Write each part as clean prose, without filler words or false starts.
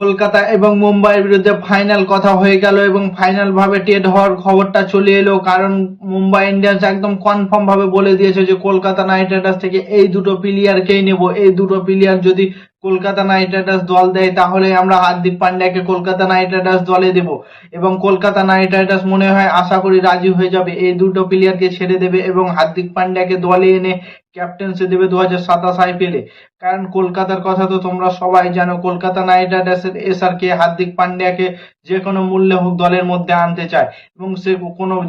কলকাতা এবং মুম্বাইয়ের বিরুদ্ধে ফাইনাল কথা হয়ে গেল এবং ফাইনাল ভাবে টেড হওয়ার খবরটা চলে এলো, কারণ মুম্বাই ইন্ডিয়ান্স একদম কনফার্ম ভাবে বলে দিয়েছে যে কলকাতা নাইট রাইডার্স থেকে এই দুটো প্লেয়ারকেই নেব। এই দুটো প্লেয়ার যদি কলকাতা নাইট রাইডার্স দল দেয় তাহলে আমরা হার্দিক পান্ডিয়াকে কলকাতা নাইট রাইডার্স দলে দেব এবং কলকাতা নাইট রাইডার্স মনে হয় আশা করি রাজি হয়ে যাবে, এই দুটো প্লেয়ারকে ছেড়ে দেবে এবং হার্দিক পান্ডিয়াকে দলে এনে ক্যাপ্টেন্সি দেবে 2027 আইপিএলে। কারণ কলকাতার কথা তো তোমরা সবাই জানো, কলকাতা নাইট রাইডার্সের এসআরকে হার্দিক পান্ডিয়াকে যে কোনো মূল্যে হোক দলের মধ্যে আনতে চায় এবং সে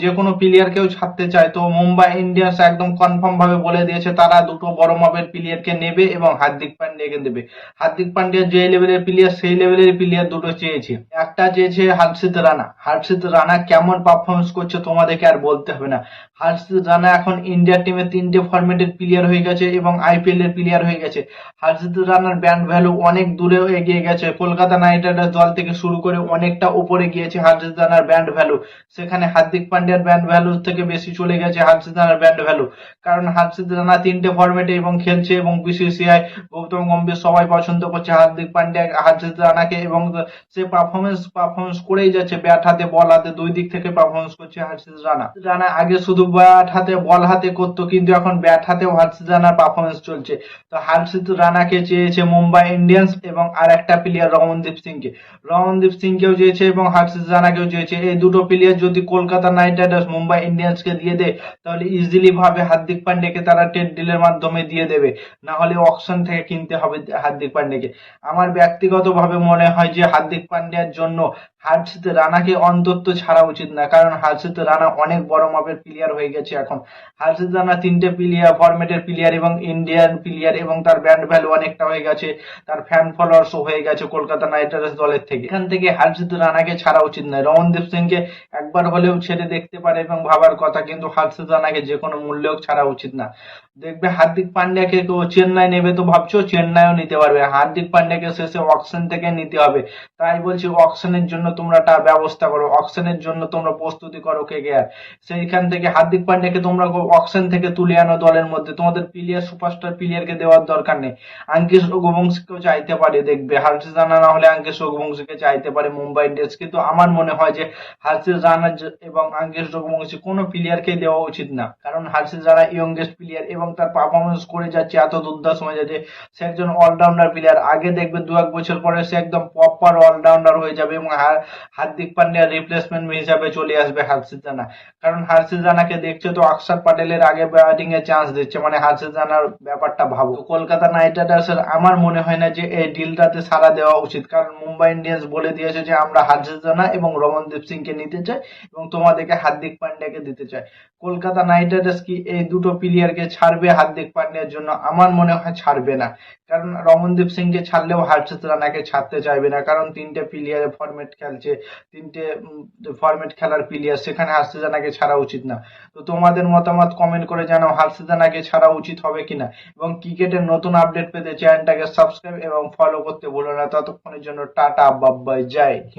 যে কোনো প্লেয়ারকেও ছাড়তে চায়। তো মুম্বাই ইন্ডিয়ান্স একদম কনফার্ম ভাবে বলে দিয়েছে তারা দুটো বড় মাপের প্লেয়ারকে নেবে এবং হার্দিক পান্ডিয়াকে দেবে। হার্দিক পান্ডিয়া যে লেভেলের প্লেয়ার সেই লেভেলের প্লেয়ার দুটো চেয়েছে। একটা চেয়েছে হর্ষিত রানা। হর্ষিত রানা কেমন পারফরমেন্স করছে তোমাদেরকে আর বলতে হবে না। হর্ষিত রানা এখন ইন্ডিয়া টিমে 3টে ফরম্যাটের প্লেয়ার হয়ে গেছে এবং আইপিএল এর প্লেয়ার হয়ে গেছে। হর্ষিত রানার ব্যান্ড ভ্যালু অনেক দূরে এগিয়ে গেছে, কলকাতা নাইট রাইডার্স দল থেকে শুরু করে অনেকটা উপরে গিয়েছে হর্ষিত রানার ব্যান্ড ভ্যালু। সেখানে হার্দিক পান্ডিয়ার ব্যান্ড ভ্যালু থেকে বেশি চলে গেছে হর্ষিত রানার ব্যান্ড ভ্যালু, কারণ হর্ষিত রানা 3টে ফরম্যাটে এবং খেলছে এবং বিসিসিআই গৌতম গম্ভীর সবাই পছন্দ করছে হার্দিক পান্ডিয়া হর্ষিত রানাকে এবং সে পারফরমেন্স করেই যাচ্ছে। ব্যাট হাতে বল হাতে দুই দিক থেকে পারফরমেন্স করছে হর্ষিত রানা। রানা আগে শুধু ব্যাট হাতে বল হাতে করতো, কিন্তু এখন ব্যাট হাতেও হর্ষিত রানার পারফরমেন্স চলছে। তো হর্ষিত রানাকে চেয়েছে মুম্বাই ইন্ডিয়ান্স এবং আর একটা প্লেয়ার রমনদীপ সিংকে। রমনদীপ সিংকেও চেয়েছে এবং হর্ষিত রানাকেও চেয়েছে। এই দুটো প্লেয়ার যদি কলকাতা নাইট রাইডার্স মুম্বাই ইন্ডিয়ান্সকে দিয়ে দেয় তাহলে ইজিলি ভাবে হার্দিক পান্ডিয়াকে তারা ট্রেড ডিলের মাধ্যমে দিয়ে দেবে, না হলে অকশন থেকে কিনতে হবে হার্দিক পান্ডিয়াকে। আমার ব্যক্তিগতভাবে মনে হয় যে হার্দিক পান্ডিয়ার জন্য হর্ষিত রানাকে অন্তত ছাড়া উচিত না, কারণ হর্ষিত রানা অনেক বড় মাপের প্লেয়ার হয়ে গেছে এখন। হর্ষিত রানা 3টে প্লেয়ার ফরম্যাটের প্লেয়ার এবং ইন্ডিয়ান প্লেয়ার এবং তার ব্যান্ড ভ্যালু অনেকটা হয়ে গেছে, তার ফ্যান ফলোয়ার্সও হয়ে গেছে কলকাতা নাইট রাইডার্স দলের থেকে। এখান থেকে হর্ষিত রানাকে ছাড়া উচিত নয়। রমনদীপ সিংকে একবার হলেও ছেড়ে দেখতে পারে এবং ভাবার কথা, কিন্তু হর্ষিত রানাকে যে কোনো মূল্যেও ছাড়া উচিত না। দেখবে হার্দিক পান্ডিয়াকে চেন্নাই নেবে তো ভাবছো চেন্নাইও নিতে পারবে, হার্দিক পান্ডিয়াকে শেষে অকশন থেকে নিতে হবে। তাই বলছি অকশনের জন্য তোমরা ব্যবস্থা করো, অকশনের জন্য তোমরা প্রস্তুতি করো কেকেআর। সেইখান থেকে হার্দিক পান্ডিয়াকে তোমরা অকশন থেকে তুলে আনো দলের মধ্যে, তোমাদের প্লেয়ার সুপারস্টার প্লেয়ারকে দেওয়ার দরকার নেই। আঙ্কিশ রঘুবংশীকেও চাইতে পারে, দেখবে হর্ষিত রানা না হলে আঙ্কিশ রঘুবংশীকে চাইতে পারে মুম্বাই ইন্ডিয়ান্স, কিন্তু আমার মনে হয় যে হর্ষিত রানা এবং আঙ্কিশ রঘুবংশী কোনো প্লেয়ারকে দেওয়া উচিত না, কারণ হর্ষিত রানা ইয়ংগেস্ট প্লেয়ার এবং তার পারফরমেন্স করে যাচ্ছে এত দুর্দান্ত হয়ে যাচ্ছে। সে একজন অলরাউন্ডার প্লেয়ার, আগে দেখবে 2-1 বছর পরে সে একদম প্রপার অলরাউন্ডার হয়ে যাবে এবং হার্দিক পান্ডিয়ার রিপ্লেসমেন্ট হিসাবে চলে আসবে হর্ষিত রানা। কারণ হর্ষিত রানাকে দেখছে তো অক্ষর প্যাটেলের আগে ব্যাটিং এর চান্স দিচ্ছে, মানে হর্ষিত রানার ব্যাপারটা ভাবো। কলকাতা নাইট রাইডার্সের আমার মনে হয় না যে এই ডিলটাতে সাড়া দেওয়া উচিত, কারণ মুম্বাই ইন্ডিয়ান্স বলে দিয়েছে যে আমরা হর্ষিত রানা এবং রমনদীপ সিংকে নিতে চাই এবং তোমাদেরকে হার্দিক পান্ডিয়াকে দিতে চাই। কলকাতা নাইট রাইডার্স কি এই দুটো প্লেয়ারকে ছাড়বে হার্দিক পান্ডিয়ার জন্য? আমার মনে হয় ছাড়বে না, কারণ রমনদীপ সিংকে ছাড়লেও হর্ষিত রানাকে ছাড়তে চাইবে না, কারণ 3টে প্লেয়ার ফরম্যাট খেলছে, 3টে ফরম্যাট খেলার প্লেয়ার, সেখানে হর্ষিত রানাকে ছাড়া উচিত না। তো তোমাদের মতামত কমেন্ট করে জানাও হর্ষিত রানাকে ছাড়া উচিত হবে কিনা, এবং ক্রিকেটের নতুন আপডেট পেতে চ্যানেলটাকে সাবস্ক্রাইব এবং ফলো করতে ভুলো না। ততক্ষণের জন্য টাটা, বাই বাই, জয় হিন্দ।